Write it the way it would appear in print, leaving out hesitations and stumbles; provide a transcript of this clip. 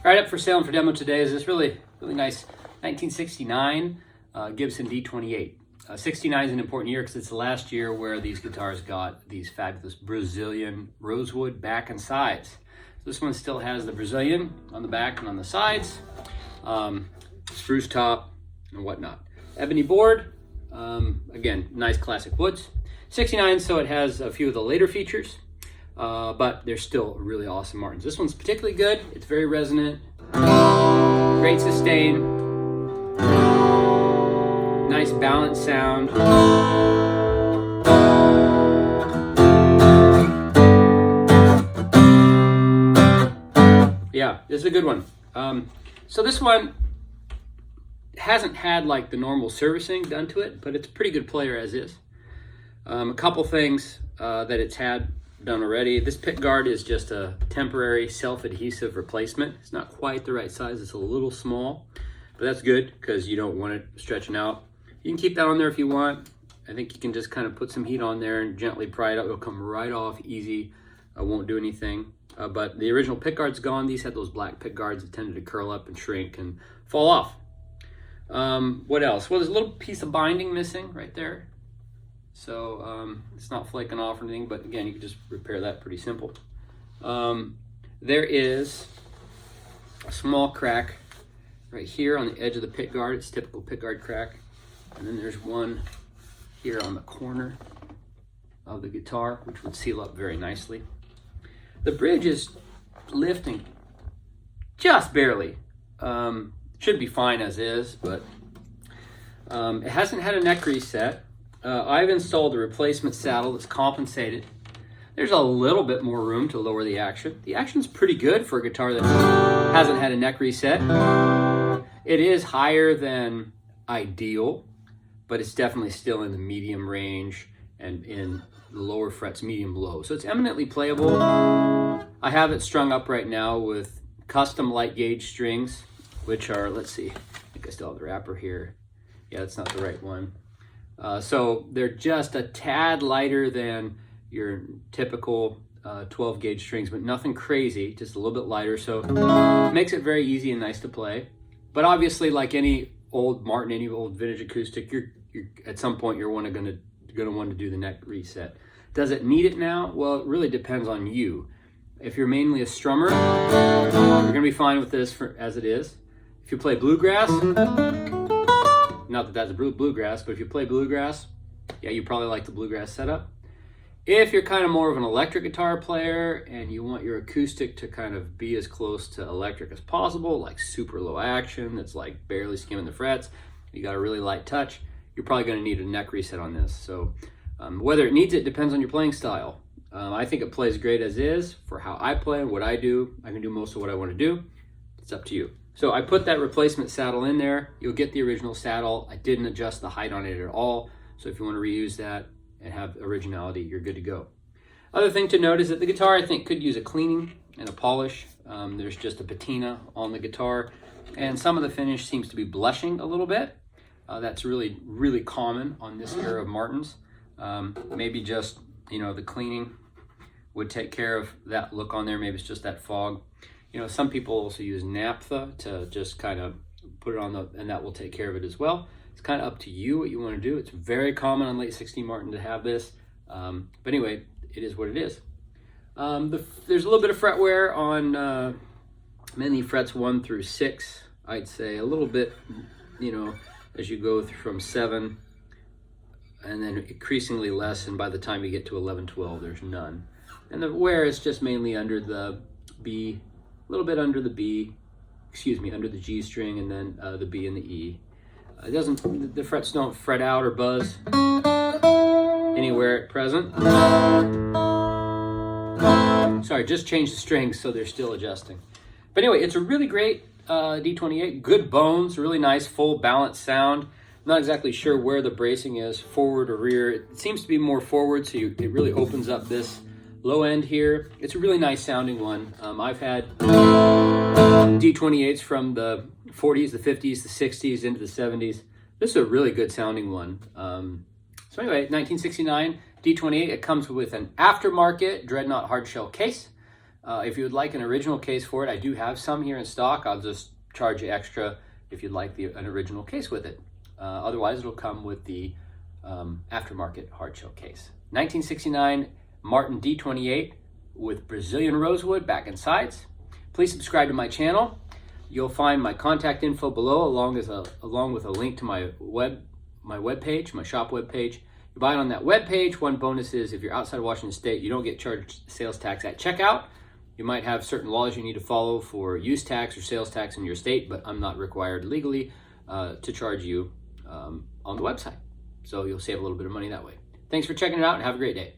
All right, up for sale and for demo today is this really nice 1969 Gibson D-28. 69 is an important year because it's the last year where these guitars got these fabulous Brazilian Rosewood back and sides. This one still has the Brazilian on the back and on the sides, spruce top and whatnot. Ebony board, again, nice classic woods. 69, so it has a few of the later features, but they're still really awesome Martins. This one's particularly good. It's very resonant, great sustain, nice balanced sound. Yeah, this is a good one. So this one hasn't had like the normal servicing done to it, but it's a pretty good player as is. A couple things that it's had done already. This pick guard is just a temporary self-adhesive replacement. It's not quite the right size. It's a little small, but that's good because you don't want it stretching out. You can keep that on there if you want. I think you can just kind of put some heat on there and gently pry it out. It'll come right off easy. Won't do anything. But the original pick guard's gone. These had those black pick guards that tended to curl up and shrink and fall off. What else? Well, there's a little piece of binding missing right there. So it's not flaking off or anything, but again, you can just repair that pretty simple. There is a small crack right here on the edge of the pick guard. It's typical pick guard crack. And then there's one here on the corner of the guitar, which would seal up very nicely. The bridge is lifting just barely. Should be fine as is, but it hasn't had a neck reset. I've installed a replacement saddle that's compensated. There's a little bit more room to lower the action. The action's pretty good for a guitar that hasn't had a neck reset. It is higher than ideal, but it's definitely still in the medium range and in the lower frets, medium low. So it's eminently playable. I have it strung up right now with custom light gauge strings, which are, let's see, I think I still have the wrapper here. Yeah, that's not the right one. So they're just a tad lighter than your typical 12 gauge strings, but nothing crazy, just a little bit lighter. So it makes it very easy and nice to play. But obviously, like any old Martin, any old vintage acoustic, you're at some point you're gonna want to do the neck reset. Does it need it now? Well, it really depends on you. If you're mainly a strummer, you're gonna be fine with this as it is. If you play bluegrass, not that that's a bluegrass, but if you play bluegrass, yeah, you probably like the bluegrass setup. If you're kind of more of an electric guitar player and you want your acoustic to kind of be as close to electric as possible, like super low action, that's like barely skimming the frets, you got a really light touch, you're probably going to need a neck reset on this. So whether it needs it depends on your playing style. I think it plays great as is for how I play and what I do. I can do most of what I want to do. It's up to you. So I put that replacement saddle in there. You'll get the original saddle. I didn't adjust the height on it at all. So if you want to reuse that and have originality, you're good to go. Other thing to note is that the guitar, I think, could use a cleaning and a polish. There's just a patina on the guitar, and some of the finish seems to be blushing a little bit. That's really, really common on this era of Martins. Maybe just, the cleaning would take care of that look on there. Maybe it's just that fog. Some people also use naphtha to just kind of put it on and that will take care of it as well. It's kind of up to you what you want to do. It's very common on late 16 Martin to have this. But anyway, it is what it is. There's a little bit of fret wear on mainly frets 1 through 6. I'd say a little bit, as you go from 7 and then increasingly less. And by the time you get to 11, 12, there's none. And the wear is just mainly under the B, a little bit under the B, under the G string, and then the B and the E. The frets don't fret out or buzz anywhere at present. Sorry, just changed the strings so they're still adjusting. But anyway, it's a really great D-28, good bones, really nice full balanced sound. I'm not exactly sure where the bracing is, forward or rear. It seems to be more forward, so it really opens up this low end here. It's a really nice sounding one. I've had D-28s from the 40s, the 50s, the 60s, into the 70s. This is a really good sounding one. So anyway, 1969 D-28, it comes with an aftermarket Dreadnought hardshell case. If you would like an original case for it, I do have some here in stock. I'll just charge you extra if you'd like an original case with it. Otherwise, it'll come with the aftermarket hardshell case. 1969 Martin D-28 with Brazilian rosewood back and sides. Please subscribe to my channel. You'll find my contact info below, along with a link to my web page, my shop web page. You buy it on that web page. One bonus is if you're outside of Washington State, you don't get charged sales tax at checkout. You might have certain laws you need to follow for use tax or sales tax in your state, but I'm not required legally to charge you on the website. So you'll save a little bit of money that way. Thanks for checking it out and have a great day.